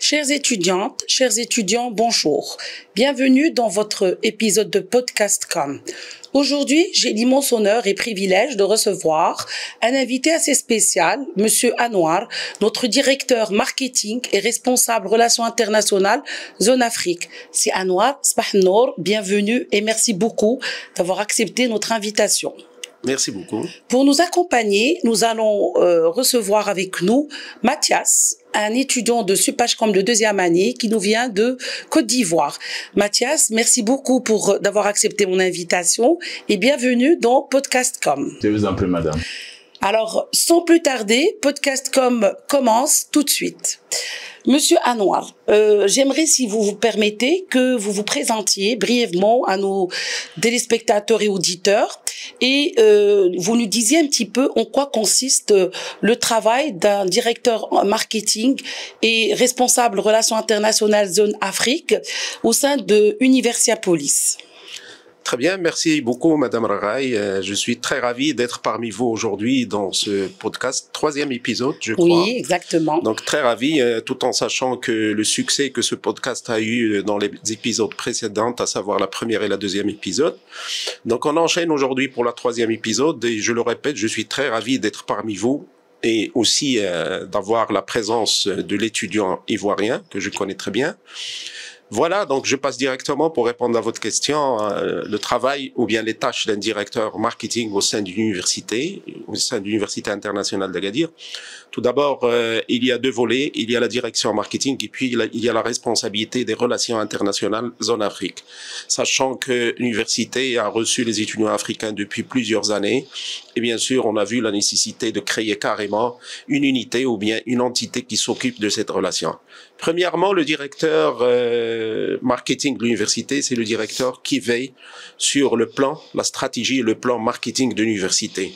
Chères étudiantes, chers étudiants, bonjour. Bienvenue dans votre épisode de Podcast.com. Aujourd'hui, j'ai l'immense honneur et privilège de recevoir un invité assez spécial, Monsieur Anouar, notre directeur marketing et responsable relations internationales Zone Afrique. C'est Anouar, Sabah Nour, bienvenue et merci beaucoup d'avoir accepté notre invitation. Merci beaucoup. Pour nous accompagner, nous allons recevoir avec nous Mathias, un étudiant de Supagecom de deuxième année qui nous vient de Côte d'Ivoire. Mathias, merci beaucoup d'avoir accepté mon invitation et bienvenue dans Podcast.com. Je vous en prie, madame. Alors, sans plus tarder, Podcast.com commence tout de suite. Monsieur Anouar, j'aimerais, si vous vous permettez, que vous vous présentiez brièvement à nos téléspectateurs et auditeurs et vous nous disiez un petit peu en quoi consiste le travail d'un directeur marketing et responsable relations internationales Zone Afrique au sein de Universiapolis. Très bien, merci beaucoup Madame Raraï. Je suis très ravi d'être parmi vous aujourd'hui dans ce podcast, 3e épisode, je crois. Oui, exactement. Donc très ravi, tout en sachant que le succès que ce podcast a eu dans les épisodes précédents, à savoir la première et la 2e épisode. Donc on enchaîne aujourd'hui pour la 3e épisode et je le répète, je suis très ravi d'être parmi vous et aussi d'avoir la présence de l'étudiant ivoirien que je connais très bien. Voilà, donc je passe directement pour répondre à votre question, le travail ou bien les tâches d'un directeur marketing au sein d'une université, au sein de l'Université internationale d'Agadir. Tout d'abord, il y a deux volets, il y a la direction marketing et puis il y a la responsabilité des relations internationales Zone Afrique. Sachant que l'université a reçu les étudiants africains depuis plusieurs années et bien sûr, on a vu la nécessité de créer carrément une unité ou bien une entité qui s'occupe de cette relation. Premièrement, le directeur marketing de l'université, c'est le directeur qui veille sur le plan, la stratégie et le plan marketing de l'université.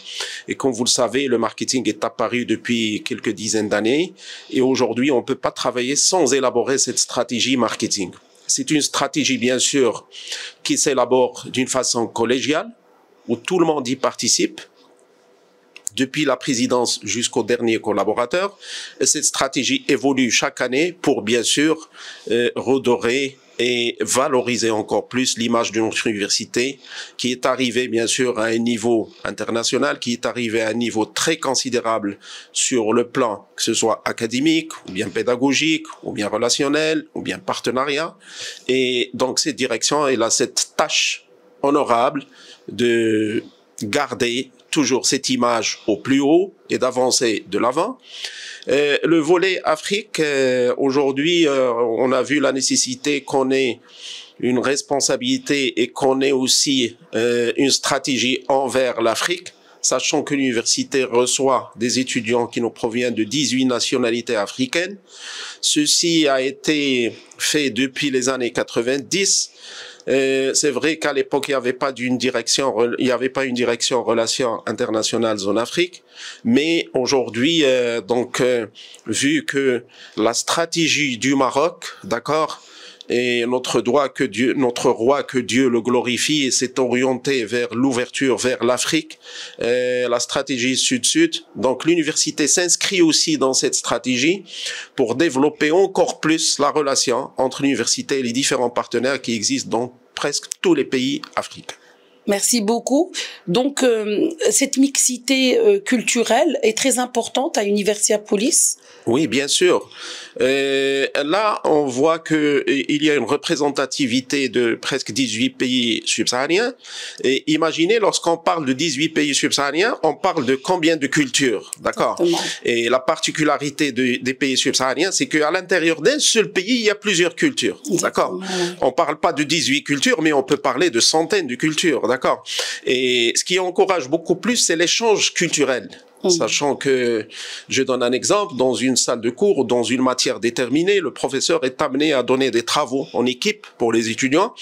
Et comme vous le savez, le marketing est apparu depuis quelques dizaines d'années et aujourd'hui, on ne peut pas travailler sans élaborer cette stratégie marketing. C'est une stratégie, bien sûr, qui s'élabore d'une façon collégiale, où tout le monde y participe, depuis la présidence jusqu'au dernier collaborateur. Et cette stratégie évolue chaque année pour, bien sûr, redorer et valoriser encore plus l'image de notre université qui est arrivée, bien sûr, à un niveau international, qui est arrivée à un niveau très considérable sur le plan, que ce soit académique, ou bien pédagogique, ou bien relationnel, ou bien partenariat. Et donc, cette direction, elle a cette tâche honorable de garder toujours cette image au plus haut et d'avancer de l'avant. Le volet Afrique, aujourd'hui, on a vu la nécessité qu'on ait une responsabilité et qu'on ait aussi une stratégie envers l'Afrique, sachant que l'université reçoit des étudiants qui nous proviennent de 18 nationalités africaines. Ceci a été fait depuis les années 90. C'est vrai qu'à l'époque, il n'y avait pas une direction relations internationales Zone Afrique, mais aujourd'hui, vu que la stratégie du Maroc, d'accord, et notre roi que Dieu le glorifie, s'est orienté vers l'ouverture vers l'Afrique, la stratégie Sud-Sud. Donc l'université s'inscrit aussi dans cette stratégie pour développer encore plus la relation entre l'université et les différents partenaires qui existent dans presque tous les pays africains. Merci beaucoup. Donc, cette mixité culturelle est très importante à Universiapolis. Oui, bien sûr. Là, on voit que il y a une représentativité de presque 18 pays subsahariens. Et imaginez, lorsqu'on parle de 18 pays subsahariens, on parle de combien de cultures, d'accord? Et la particularité des pays subsahariens, c'est qu'à l'intérieur d'un seul pays, il y a plusieurs cultures, d'accord? On parle pas de 18 cultures, mais on peut parler de centaines de cultures, d'accord? Et ce qui encourage beaucoup plus, c'est l'échange culturel. Sachant que, je donne un exemple, dans une salle de cours, dans une matière déterminée, le professeur est amené à donner des travaux en équipe pour les étudiants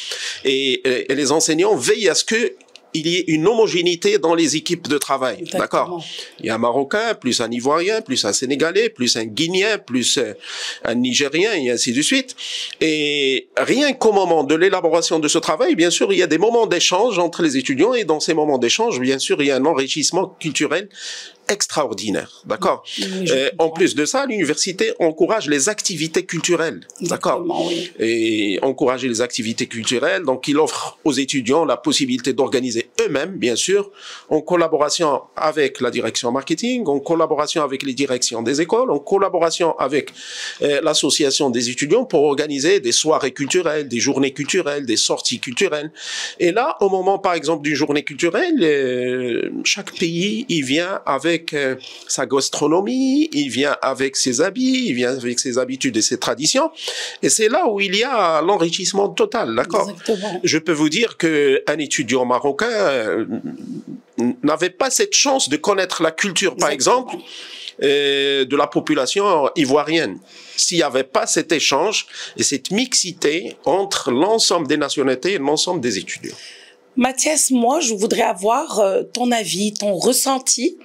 et les enseignants veillent à ce que il y ait une homogénéité dans les équipes de travail, d'accord? Il y a un Marocain, plus un Ivoirien, plus un Sénégalais, plus un Guinéen, plus un Nigérien, et ainsi de suite. Et rien qu'au moment de l'élaboration de ce travail, bien sûr, il y a des moments d'échange entre les étudiants, et dans ces moments d'échange, bien sûr, il y a un enrichissement culturel extraordinaire, d'accord. En plus de ça, l'université encourage les activités culturelles, d'accord. Oui. Et encourager les activités culturelles, donc il offre aux étudiants la possibilité d'organiser eux-mêmes, bien sûr, en collaboration avec la direction marketing, en collaboration avec les directions des écoles, en collaboration avec l'association des étudiants pour organiser des soirées culturelles, des journées culturelles, des sorties culturelles. Et là, au moment, par exemple, d'une journée culturelle, chaque pays, il vient avec sa gastronomie, il vient avec ses habits, il vient avec ses habitudes et ses traditions. Et c'est là où il y a l'enrichissement total, d'accord? Je peux vous dire qu'un étudiant marocain n'avait pas cette chance de connaître la culture, par exemple, de la population ivoirienne. S'il n'y avait pas cet échange et cette mixité entre l'ensemble des nationalités et l'ensemble des étudiants. Mathias, moi, je voudrais avoir ton avis, ton ressenti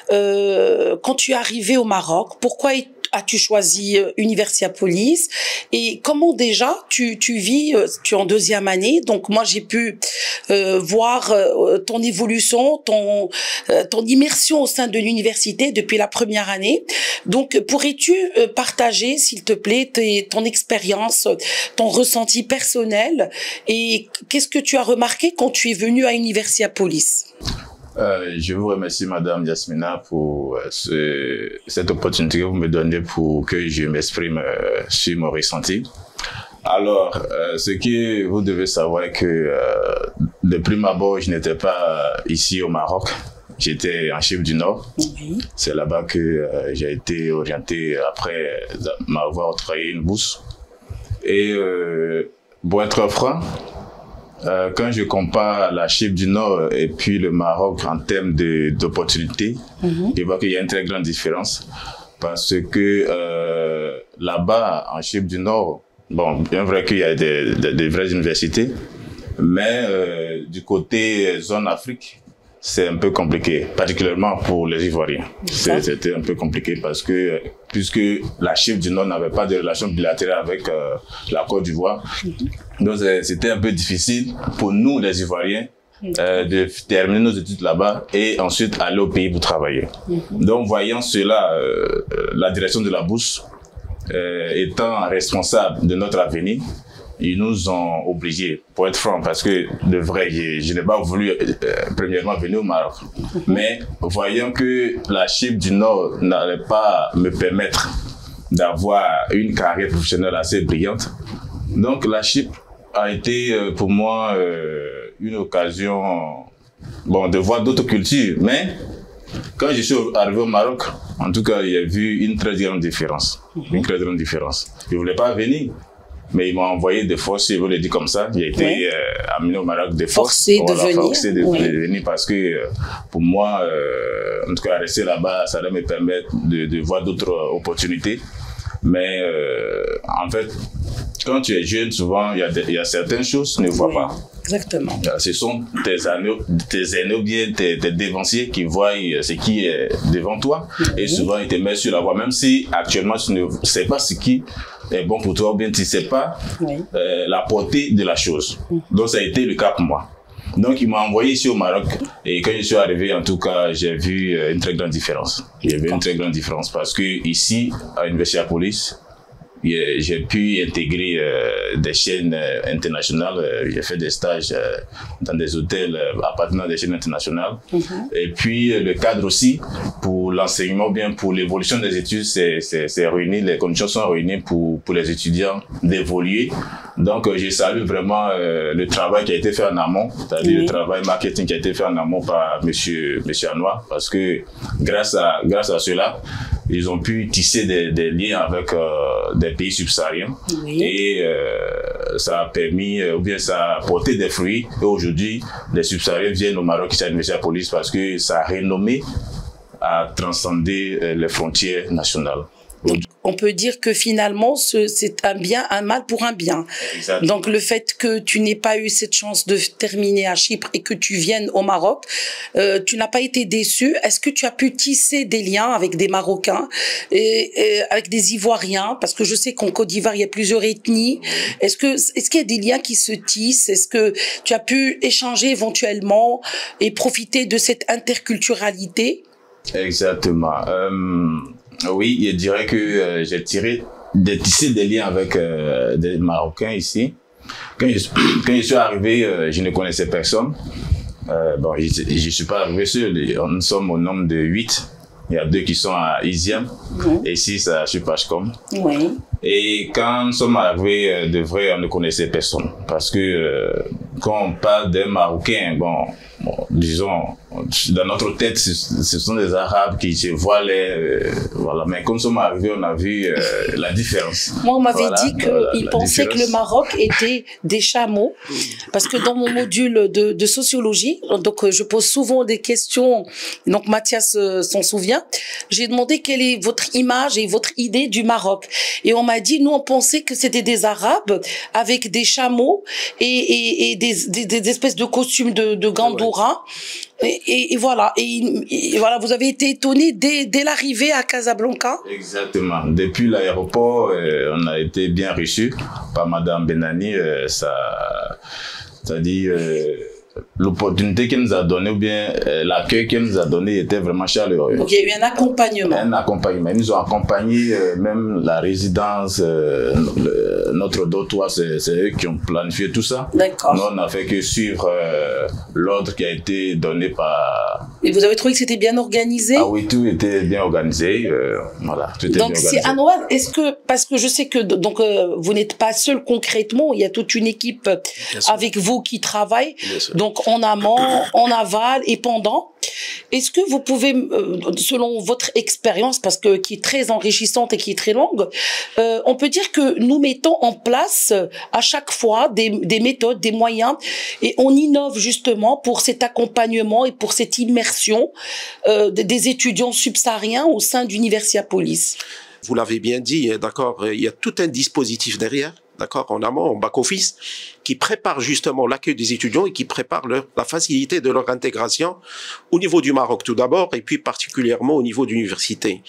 quand tu es arrivé au Maroc. Pourquoi as-tu choisi Universiapolis et comment déjà tu vis, tu es en deuxième année, donc moi j'ai pu voir ton évolution, ton immersion au sein de l'université depuis la première année. Donc pourrais-tu partager, s'il te plaît, ton expérience, ton ressenti personnel et qu'est-ce que tu as remarqué quand tu es venu à Universiapolis? Je vous remercie, Madame Yasmina, pour cette opportunité que vous me donnez pour que je m'exprime sur mon ressenti. Alors, ce que vous devez savoir est que de prime abord, je n'étais pas ici au Maroc. J'étais en Chypre du Nord. Oui. C'est là-bas que j'ai été orienté après m'avoir octroyé une bourse. Et pour être franc, quand je compare la Chypre du Nord et puis le Maroc en termes d'opportunités, je vois qu'il y a une très grande différence parce que là-bas, en Chypre du Nord, bon, bien vrai qu'il y a des vraies universités, mais du côté zone Afrique, c'est un peu compliqué, particulièrement pour les Ivoiriens. C'était un peu compliqué parce que, puisque la Chypre du Nord n'avait pas de relation bilatérale avec la Côte d'Ivoire, donc c'était un peu difficile pour nous, les Ivoiriens, de terminer nos études là-bas et ensuite aller au pays pour travailler. Donc, voyant cela, la direction de la bourse étant responsable de notre avenir, ils nous ont obligés, pour être franc, parce que de vrai, je n'ai pas voulu premièrement venir au Maroc. Mais voyant que la Chypre du Nord n'allait pas me permettre d'avoir une carrière professionnelle assez brillante, donc la Chypre a été pour moi une occasion de voir d'autres cultures. Mais quand je suis arrivé au Maroc, en tout cas, j'ai vu une très grande différence. Une très grande différence. Je ne voulais pas venir. Mais ils m'ont envoyé de force, je vous le dis comme ça. J'ai été amené au Maroc de force. Forcé de venir parce que pour moi, en tout cas, rester là-bas, ça allait me permettre de voir d'autres opportunités. Mais en fait, quand tu es jeune, souvent, il y a certaines choses que tu ne vois pas. Exactement. Ce sont tes aînés ou bien tes dévanciers qui voient ce qui est devant toi. Et souvent, ils te mettent sur la voie, même si actuellement, tu ne sais pas ce qui est bon pour toi ou bien tu ne sais pas la portée de la chose. Donc, ça a été le cas pour moi. Donc, il m'a envoyé ici au Maroc et quand je suis arrivé, en tout cas, j'ai vu une très grande différence. J'ai vu une très grande différence parce que ici, à Universiapolis, j'ai pu intégrer des chaînes internationales. J'ai fait des stages dans des hôtels appartenant à des chaînes internationales. Et puis, le cadre aussi, pour l'enseignement, bien pour l'évolution des études, c'est réuni, les conditions sont réunies pour les étudiants d'évoluer. Donc, je salue vraiment le travail qui a été fait en amont, c'est-à-dire le travail marketing qui a été fait en amont par monsieur Anouar, parce que grâce à cela, ils ont pu tisser des liens avec des pays subsahariens et ça a permis, ou bien ça a porté des fruits. Et aujourd'hui, les subsahariens viennent au Maroc ici à Universiapolis parce que ça a renommé à transcender les frontières nationales. Donc, on peut dire que finalement, c'est un bien, un mal pour un bien. Exactement. Donc, le fait que tu n'aies pas eu cette chance de terminer à Chypre et que tu viennes au Maroc, tu n'as pas été déçu. Est-ce que tu as pu tisser des liens avec des Marocains et avec des Ivoiriens? Parce que je sais qu'en Côte d'Ivoire, il y a plusieurs ethnies. Est-ce qu'il y a des liens qui se tissent? Est-ce que tu as pu échanger éventuellement et profiter de cette interculturalité? Exactement. Oui, je dirais que j'ai tissé des liens avec des Marocains ici. Quand je suis arrivé, je ne connaissais personne. Bon, je suis pas arrivé seul. Nous sommes au nombre de 8. Il y a 2 qui sont à Isiem et 6 à Supachcom. Oui. Et quand nous sommes arrivés, de vrai, on ne connaissait personne. Parce que quand on parle des Marocains, bon, disons, dans notre tête, ce sont des Arabes qui se voilaient. Voilà. Mais quand nous sommes arrivés, on a vu la différence. Moi, on m'avait dit qu'ils pensaient que le Maroc était des chameaux. Parce que dans mon module de sociologie, donc je pose souvent des questions, donc Mathias s'en souvient, j'ai demandé quelle est votre image et votre idée du Maroc. Et on m'a dit, nous, on pensait que c'était des Arabes avec des chameaux et des espèces de costumes de Gandoura. Et voilà. Et voilà, vous avez été étonné dès l'arrivée à Casablanca. Exactement. Depuis l'aéroport, on a été bien reçus par Madame Benani. C'est-à-dire, l'opportunité qu'elle nous a donnée, ou bien l'accueil qu'elle nous a donné était vraiment chaleureux. Donc il y a eu un accompagnement. Un accompagnement. Ils nous ont accompagnés, même la résidence, notre dortoir, c'est eux qui ont planifié tout ça. D'accord. Nous, on n'a fait que suivre l'ordre qui a été donné par... Et vous avez trouvé que c'était bien organisé? Ah oui, tout était bien organisé. Voilà, tout était donc bien c'est organisé. Anouar, est-ce que, parce que je sais que donc vous n'êtes pas seul concrètement, il y a toute une équipe avec vous qui travaille. Donc en amont, en aval et pendant. Est-ce que vous pouvez, selon votre expérience, parce que qui est très enrichissante et qui est très longue, on peut dire que nous mettons en place à chaque fois des méthodes, des moyens, et on innove justement pour cet accompagnement et pour cette immersion des étudiants subsahariens au sein d'Universiapolis. Vous l'avez bien dit, d'accord, il y a tout un dispositif derrière, d'accord, en amont, en back-office, qui prépare justement l'accueil des étudiants et qui prépare la facilité de leur intégration au niveau du Maroc tout d'abord et puis particulièrement au niveau d'université.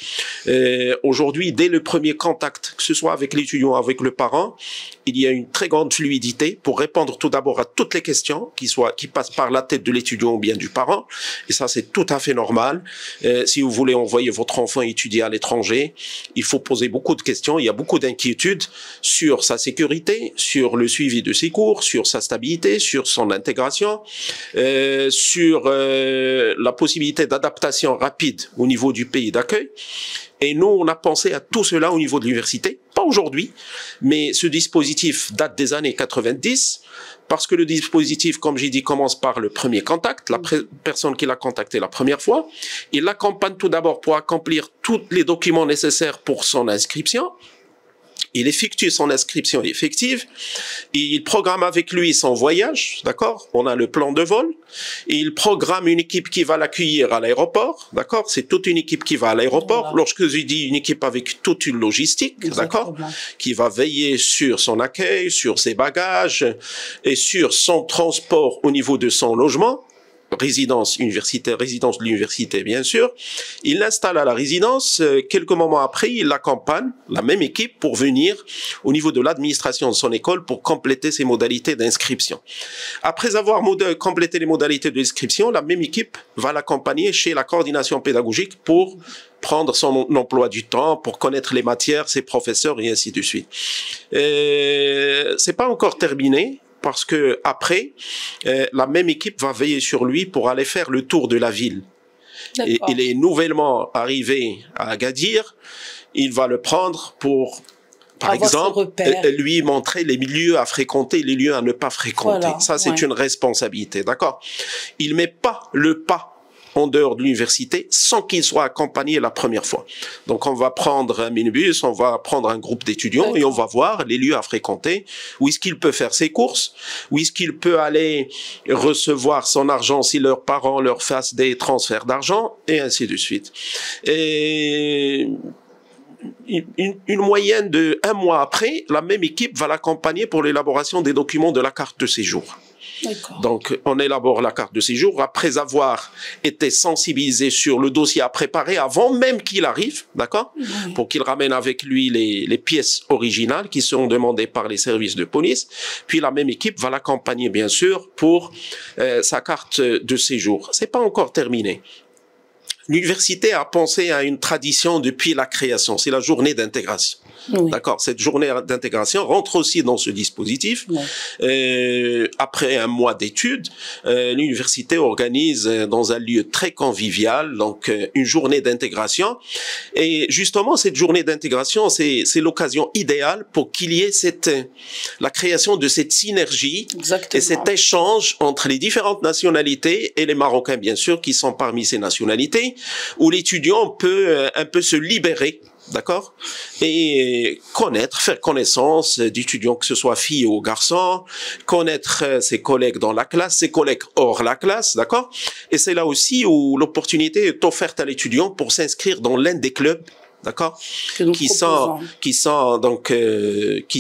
Aujourd'hui, dès le premier contact, que ce soit avec l'étudiant, avec le parent, il y a une très grande fluidité pour répondre tout d'abord à toutes les questions qui passent par la tête de l'étudiant ou bien du parent. Et ça, c'est tout à fait normal. Si vous voulez envoyer votre enfant étudier à l'étranger, il faut poser beaucoup de questions. Il y a beaucoup d'inquiétudes sur sa sécurité, sur le suivi de ses cours, sur sa stabilité, sur son intégration, sur la possibilité d'adaptation rapide au niveau du pays d'accueil. Et nous, on a pensé à tout cela au niveau de l'université, pas aujourd'hui, mais ce dispositif date des années 90, parce que le dispositif, comme j'ai dit, commence par le premier contact, la personne qui l'a contacté la première fois. Il l'accompagne tout d'abord pour accomplir tous les documents nécessaires pour son inscription. Il effectue son inscription effective, et il programme avec lui son voyage, d'accord? On a le plan de vol, et il programme une équipe qui va l'accueillir à l'aéroport, d'accord? C'est toute une équipe qui va à l'aéroport. Voilà. Lorsque je dis une équipe avec toute une logistique, d'accord? Qui va veiller sur son accueil, sur ses bagages, et sur son transport au niveau de son logement. Résidence universitaire, résidence de l'université, bien sûr. Il l'installe à la résidence. Quelques moments après, il l'accompagne, la même équipe, pour venir au niveau de l'administration de son école pour compléter ses modalités d'inscription. Après avoir complété les modalités d'inscription, la même équipe va l'accompagner chez la coordination pédagogique pour prendre son emploi du temps, pour connaître les matières, ses professeurs et ainsi de suite. C'est pas encore terminé. Parce que après, la même équipe va veiller sur lui pour aller faire le tour de la ville. Et il est nouvellement arrivé à Agadir. Il va le prendre pour, par exemple, lui montrer les milieux à fréquenter, les lieux à ne pas fréquenter. Voilà, ça, c'est une responsabilité, d'accord? Il met pas le pas en dehors de l'université sans qu'il soit accompagné la première fois. Donc on va prendre un minibus, on va prendre un groupe d'étudiants et on va voir les lieux à fréquenter, où est-ce qu'il peut faire ses courses, où est-ce qu'il peut aller recevoir son argent si leurs parents leur fassent des transferts d'argent, et ainsi de suite. Et une moyenne de 1 mois après, la même équipe va l'accompagner pour l'élaboration des documents de la carte de séjour. Donc, on élabore la carte de séjour après avoir été sensibilisé sur le dossier à préparer avant même qu'il arrive, d'accord, pour qu'il ramène avec lui les pièces originales qui seront demandées par les services de police. Puis la même équipe va l'accompagner, bien sûr, pour sa carte de séjour. C'est pas encore terminé. l'université a pensé à une tradition depuis la création, c'est la journée d'intégration. Oui. D'accord. Cette journée d'intégration rentre aussi dans ce dispositif. Oui. Après un mois d'études, l'université organise dans un lieu très convivial, donc une journée d'intégration. Et justement, cette journée d'intégration, c'est l'occasion idéale pour qu'il y ait la création de cette synergie. Exactement. Et cet échange entre les différentes nationalités et les Marocains, bien sûr, qui sont parmi ces nationalités, où l'étudiant peut un peu se libérer. D'accord? Et faire connaissance d'étudiants, que ce soit filles ou garçons, connaître ses collègues dans la classe, ses collègues hors la classe, d'accord? Et c'est là aussi où l'opportunité est offerte à l'étudiant pour s'inscrire dans l'un des clubs, d'accord? Qui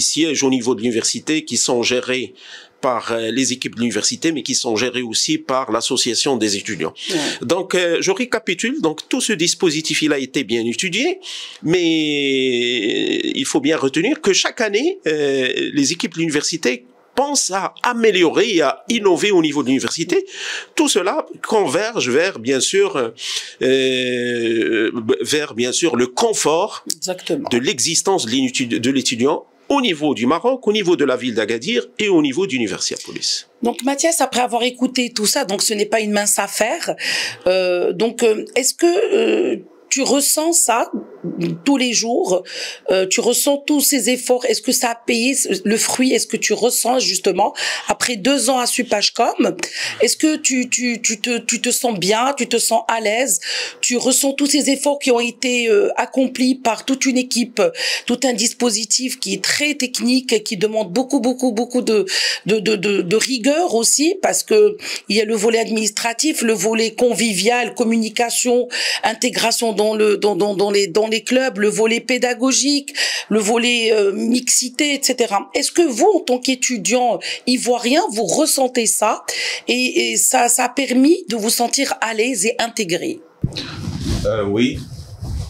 siègent au niveau de l'université, qui sont gérés par les équipes de l'université, mais qui sont gérées aussi par l'association des étudiants. Ouais. Donc, je récapitule. Donc, tout ce dispositif, il a été bien étudié, mais il faut bien retenir que chaque année, les équipes de l'université pensent à améliorer et à innover au niveau de l'université. Tout cela converge vers, bien sûr, le confort de l'existence de l'étudiant au niveau du Maroc, au niveau de la ville d'Agadir et au niveau d'Universiapolis. Donc Mathias, après avoir écouté tout ça, donc ce n'est pas une mince affaire. Est-ce que tu ressens ça tous les jours, tu ressens tous ces efforts, est-ce que ça a payé le fruit, est-ce que tu ressens justement, après 2 ans à Supagecom, est-ce que tu te sens bien, tu te sens à l'aise, tu ressens tous ces efforts qui ont été accomplis par toute une équipe, tout un dispositif qui est très technique, qui demande beaucoup de rigueur aussi, parce que il y a le volet administratif, le volet convivial, communication, intégration dans les clubs, le volet pédagogique, le volet mixité, etc. Est-ce que vous, en tant qu'étudiant ivoirien, vous ressentez ça et ça a permis de vous sentir à l'aise et intégré? Oui,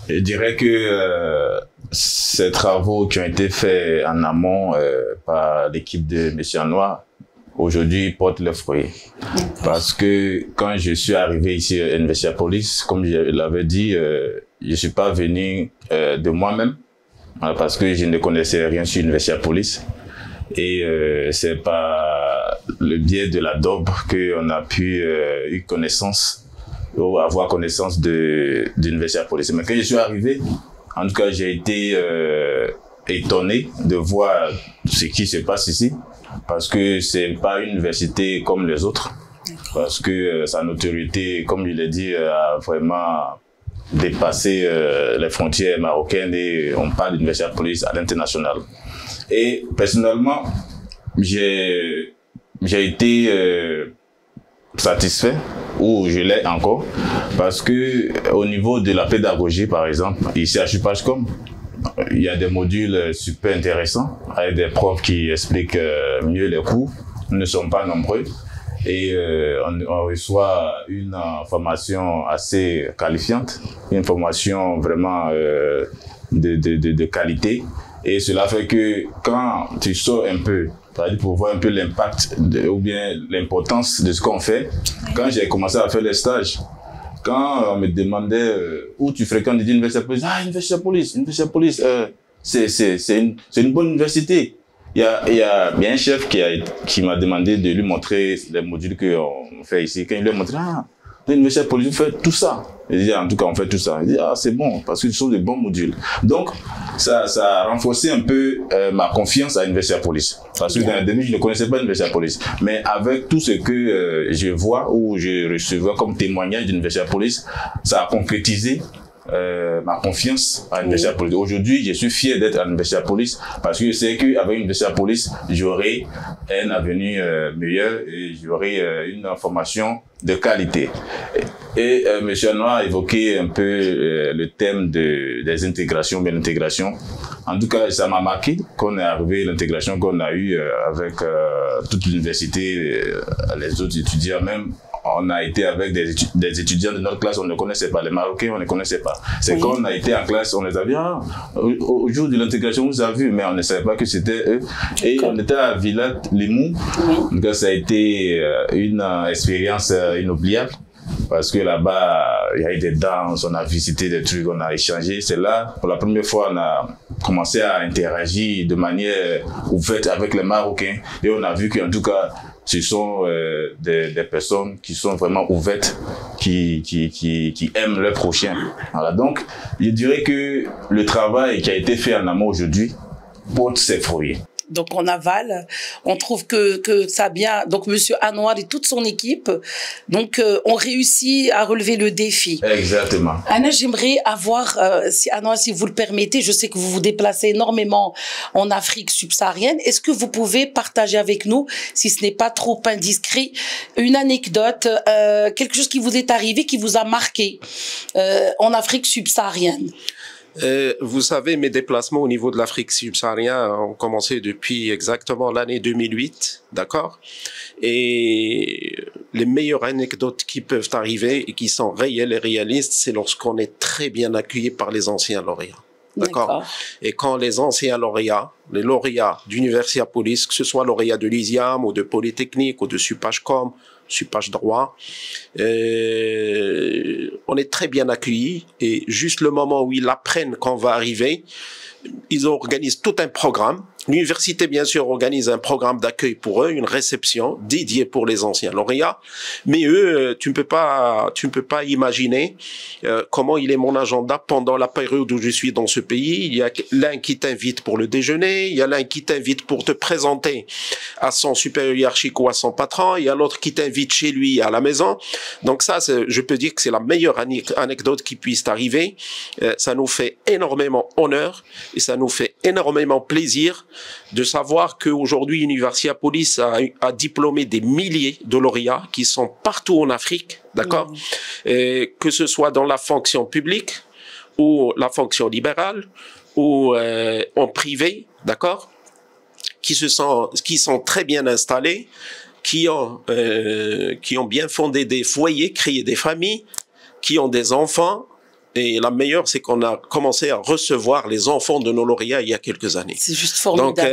je dirais que ces travaux qui ont été faits en amont par l'équipe de M. Anouar, aujourd'hui, portent leurs fruits. Parce que quand je suis arrivé ici à Universiapolis, comme je l'avais dit, je suis pas venu de moi-même, parce que je ne connaissais rien sur Universiapolis. Et c'est par le biais de la DOB qu'on a pu avoir connaissance d'Universiapolis. Mais quand je suis arrivé, en tout cas, j'ai été étonné de voir ce qui se passe ici. Parce que c'est pas une université comme les autres, parce que sa notoriété, comme je l'ai dit, a vraiment dépassé les frontières marocaines et on parle d'Universiapolis à l'international. Et personnellement, j'ai été satisfait, ou je l'ai encore, parce que au niveau de la pédagogie, par exemple, ici à Supagecom, il y a des modules super intéressants avec des profs qui expliquent mieux les cours. Nous ne sommes pas nombreux et on reçoit une formation assez qualifiante, une formation vraiment de qualité. Et cela fait que quand tu sors un peu, pour voir un peu l'impact ou bien l'importance de ce qu'on fait, quand j'ai commencé à faire les stages, quand on me demandait où tu fréquentes, je dis Universiapolis. Ah, Universiapolis, c'est une bonne université. Il y a un chef qui m'a demandé de lui montrer les modules qu'on fait ici. Quand il lui a montré, Universiapolis, vous faites tout ça. Je dis, en tout cas, on fait tout ça. Il dit, c'est bon, parce que ce sont des bons modules. Donc, ça a renforcé un peu ma confiance à Universiapolis. Parce que dans le début, je ne connaissais pas Universiapolis. Mais avec tout ce que je vois ou je recevais comme témoignage d'Universiapolis, ça a concrétisé ma confiance à Universiapolis. Aujourd'hui, je suis fier d'être à Universiapolis parce que je sais qu'avec Universiapolis, j'aurai un avenir meilleur et j'aurai une formation de qualité. Et M. Anouar a évoqué un peu le thème des intégrations, bien l'intégration. En tout cas, ça m'a marqué qu'on est arrivé, l'intégration qu'on a eue avec toute l'université, les autres étudiants même. On a été avec des étudiants de notre classe, on ne connaissait pas. Les Marocains, on ne connaissait pas. C'est quand on a été en classe, on les a vus. Au jour de l'intégration, on vous a vus, mais on ne savait pas que c'était eux. Et on était à Vilat Limou. Donc ça a été une expérience inoubliable. parce que là-bas, il y a eu des danses, on a visité des trucs, on a échangé. C'est là, pour la première fois, on a commencé à interagir de manière ouverte avec les Marocains. Et on a vu qu'en tout cas, ce sont des personnes qui sont vraiment ouvertes, qui aiment leurs prochains. Voilà. Donc, je dirais que le travail qui a été fait en amont aujourd'hui porte ses fruits. Donc en aval, on trouve que ça bien. Donc Monsieur Anouar et toute son équipe, donc ont réussi à relever le défi. Exactement. Anna, j'aimerais avoir, si Anouar, si vous le permettez, je sais que vous vous déplacez énormément en Afrique subsaharienne. Est-ce que vous pouvez partager avec nous, si ce n'est pas trop indiscret, une anecdote, quelque chose qui vous est arrivé, qui vous a marqué en Afrique subsaharienne? Vous savez, mes déplacements au niveau de l'Afrique subsaharienne ont commencé depuis exactement l'année 2008, d'accord? Et les meilleures anecdotes qui peuvent arriver et qui sont réelles et réalistes, c'est lorsqu'on est très bien accueilli par les anciens lauréats. D'accord. Et quand les anciens lauréats, les lauréats d'Universiapolis, que ce soit lauréats de l'ISIAM ou de Polytechnique ou de Supagecom, Supage droit, on est très bien accueillis et juste le moment où ils apprennent qu'on va arriver, ils organisent tout un programme. L'université, bien sûr, organise un programme d'accueil pour eux, une réception dédiée pour les anciens lauréats. Mais eux, tu ne peux pas imaginer comment il est mon agenda pendant la période où je suis dans ce pays. Il y a l'un qui t'invite pour le déjeuner, il y a l'un qui t'invite pour te présenter à son supérieur hiérarchique ou à son patron, il y a l'autre qui t'invite chez lui à la maison. Donc ça, je peux dire que c'est la meilleure anecdote qui puisse arriver. Ça nous fait énormément honneur et ça nous fait énormément plaisir de savoir qu'aujourd'hui, Universiapolis a diplômé des milliers de lauréats qui sont partout en Afrique, d'accord? Que ce soit dans la fonction publique ou la fonction libérale ou en privé, d'accord? Qui sont très bien installés, qui ont bien fondé des foyers, créé des familles, qui ont des enfants. Et la meilleure, c'est qu'on a commencé à recevoir les enfants de nos lauréats il y a quelques années. C'est juste formidable. Donc,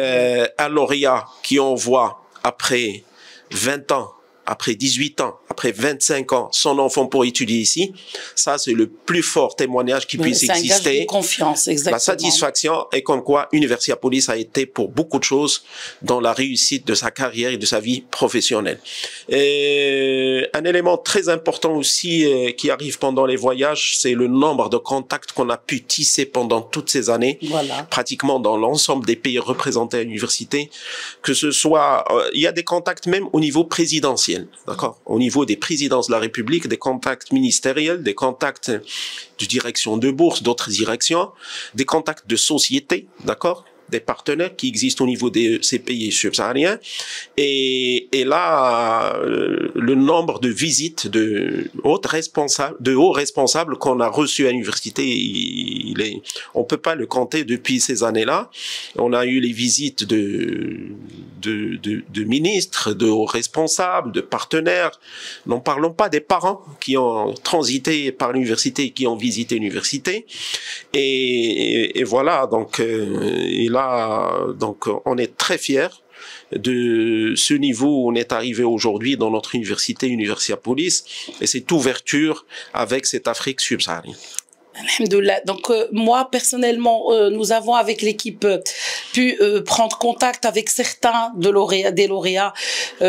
un lauréat qui envoie après 20 ans, après 18 ans, après 25 ans, son enfant pour étudier ici, ça, c'est le plus fort témoignage qui puisse exister. C'est un gage de confiance, exactement. La satisfaction est comme quoi Universiapolis a été pour beaucoup de choses dans la réussite de sa carrière et de sa vie professionnelle. Et un élément très important aussi qui arrive pendant les voyages, c'est le nombre de contacts qu'on a pu tisser pendant toutes ces années, pratiquement dans l'ensemble des pays représentés à l'université, que ce soit, il y a des contacts même au niveau présidentiel. D'accord. Au niveau des présidences de la République, des contacts ministériels, des contacts de direction de bourse, d'autres directions, des contacts de société, d'accord, des partenaires qui existent au niveau de ces pays subsahariens. Et là, le nombre de visites de hauts responsables qu'on a reçus à l'université, on peut pas le compter depuis ces années-là. On a eu les visites de ministres, de hauts responsables, de partenaires. N'en parlons pas des parents qui ont transité par l'université et qui ont visité l'université. Et voilà, donc, donc on est très fiers de ce niveau où on est arrivé aujourd'hui dans notre université, Universiapolis, et cette ouverture avec cette Afrique subsaharienne. Alhamdoulilah. Donc moi personnellement, nous avons avec l'équipe pu prendre contact avec certains des lauréats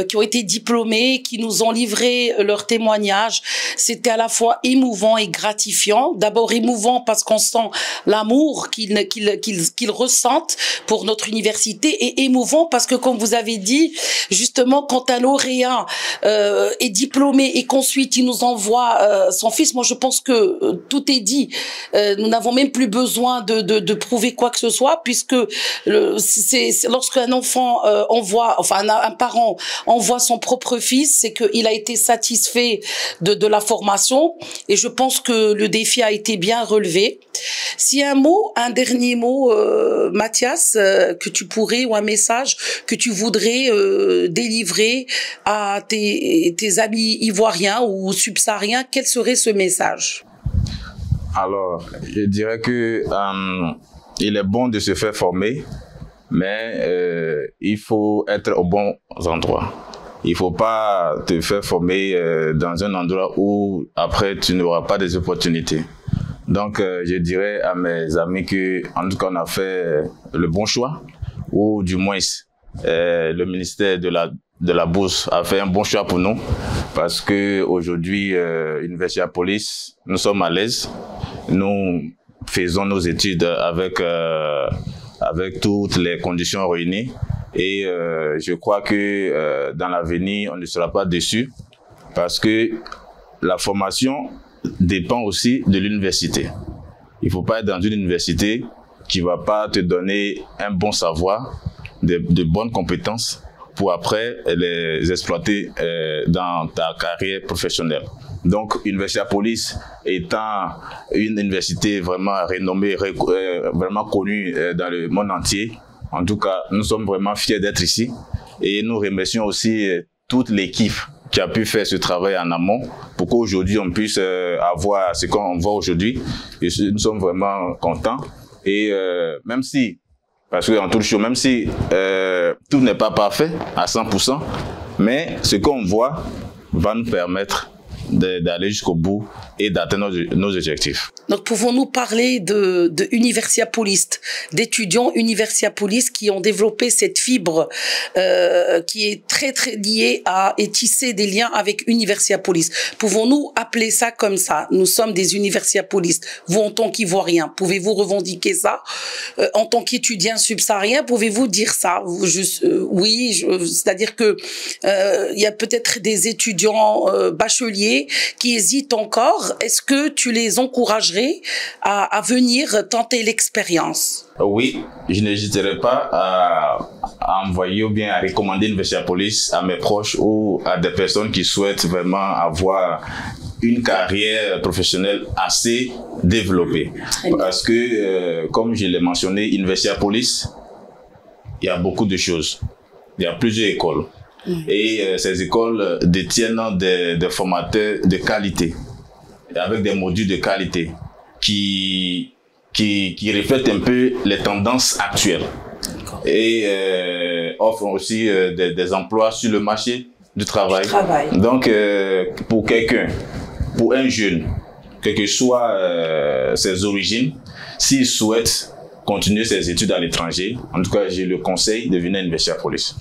qui ont été diplômés, qui nous ont livré leurs témoignages. C'était à la fois émouvant et gratifiant. D'abord émouvant parce qu'on sent l'amour qu'ils ressentent pour notre université, et émouvant parce que, comme vous avez dit, justement, quand un lauréat est diplômé et qu'ensuite il nous envoie son fils, moi je pense que tout est dit. Nous n'avons même plus besoin de prouver quoi que ce soit, puisque lorsqu'un enfant un parent envoie son propre fils, c'est qu'il a été satisfait de la formation, et je pense que le défi a été bien relevé. Si un dernier mot, Mathias, que tu pourrais, ou un message que tu voudrais délivrer à tes amis ivoiriens ou subsahariens, quel serait ce message? Alors, je dirais que il est bon de se faire former, mais il faut être au bon endroit. Il faut pas te faire former dans un endroit où après tu n'auras pas des opportunités. Donc, je dirais à mes amis que, en tout cas, on a fait le bon choix, ou du moins, le ministère de la Bourse a fait un bon choix pour nous, parce que aujourd'hui, Université Police, nous sommes à l'aise. Nous faisons nos études avec toutes les conditions réunies, et je crois que dans l'avenir, on ne sera pas déçu, parce que la formation dépend aussi de l'université. Il ne faut pas être dans une université qui ne va pas te donner un bon savoir, de bonnes compétences pour après les exploiter dans ta carrière professionnelle. Donc, Université Police étant une université vraiment renommée, vraiment connue dans le monde entier, en tout cas, nous sommes vraiment fiers d'être ici, et nous remercions aussi toute l'équipe qui a pu faire ce travail en amont pour qu'aujourd'hui on puisse avoir ce qu'on voit aujourd'hui. Et nous sommes vraiment contents. Et même si, parce qu'en toute chose, même si tout n'est pas parfait à 100%, mais ce qu'on voit va nous permettre d'aller jusqu'au bout et d'atteindre nos objectifs. Donc, pouvons-nous parler de universiapolistes, d'étudiants universiapolistes qui ont développé cette fibre qui est très très liée et tisser des liens avec Universiapolis. Pouvons-nous appeler ça comme ça? Nous sommes des universiapolistes. Vous, en tant qu'Ivoiriens, pouvez-vous revendiquer ça? En tant qu'étudiant subsaharien, pouvez-vous dire ça? Oui, c'est-à-dire que il y a peut-être des étudiants bacheliers qui hésitent encore. Est-ce que tu les encouragerais à venir tenter l'expérience? Oui, je n'hésiterai pas à envoyer ou bien à recommander Universiapolis à mes proches ou à des personnes qui souhaitent vraiment avoir une carrière professionnelle assez développée. Parce que, comme je l'ai mentionné, Universiapolis, il y a beaucoup de choses. Il y a plusieurs écoles. Et ces écoles détiennent des formateurs de qualité, avec des modules de qualité qui reflètent un peu les tendances actuelles. Et offrent aussi des emplois sur le marché du travail. Donc, pour quelqu'un, pour un jeune, quelles que soient ses origines, s'il souhaite continuer ses études à l'étranger, en tout cas, je le conseille de venir à Universiapolis.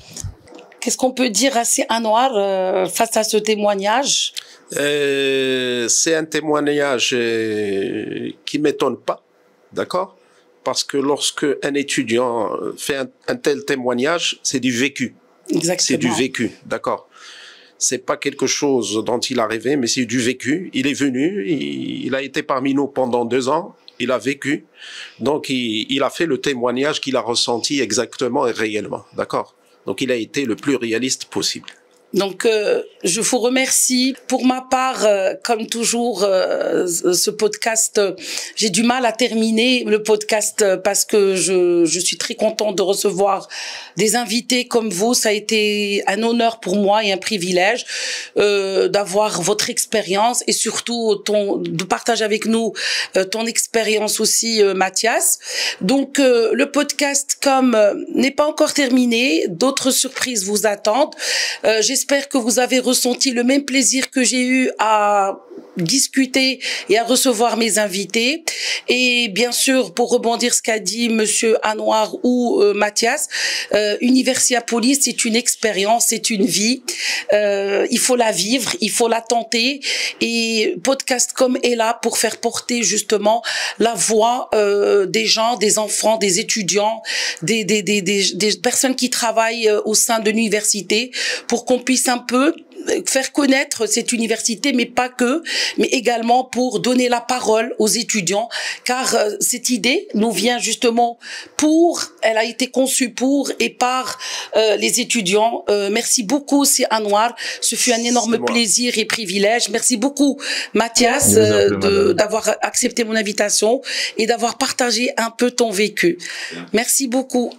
Qu'est-ce qu'on peut dire à ces Anouar face à ce témoignage? C'est un témoignage qui m'étonne pas, d'accord? Parce que lorsque un étudiant fait un tel témoignage, c'est du vécu. Exactement. C'est du vécu, d'accord? C'est pas quelque chose dont il a rêvé, mais c'est du vécu. Il est venu, il a été parmi nous pendant 2 ans. Il a vécu, donc il a fait le témoignage qu'il a ressenti exactement et réellement, d'accord? Donc, il a été le plus réaliste possible. Donc, je vous remercie. Pour ma part, comme toujours, ce podcast, j'ai du mal à terminer le podcast parce que je suis très contente de recevoir des invités comme vous. Ça a été un honneur pour moi et un privilège d'avoir votre expérience et surtout de partager avec nous ton expérience aussi, Mathias. Donc, le podcast n'est pas encore terminé. D'autres surprises vous attendent. J'espère que vous avez ressenti le même plaisir que j'ai eu à discuter et à recevoir mes invités. Et bien sûr, pour rebondir ce qu'a dit Monsieur Anouar ou Mathias, Universiapolis, c'est une expérience, c'est une vie. Il faut la vivre, il faut la tenter. Et Podcast.com est là pour faire porter justement la voix des gens, des enfants, des étudiants, des personnes qui travaillent au sein de l'université, pour qu'on puisse un peu faire connaître cette université, mais pas que, mais également pour donner la parole aux étudiants, car cette idée nous vient justement elle a été conçue pour et par les étudiants. Merci beaucoup, c'est Anouar. Ce fut un énorme plaisir et privilège. Merci beaucoup, Mathias, d'avoir accepté mon invitation et d'avoir partagé un peu ton vécu. Merci beaucoup.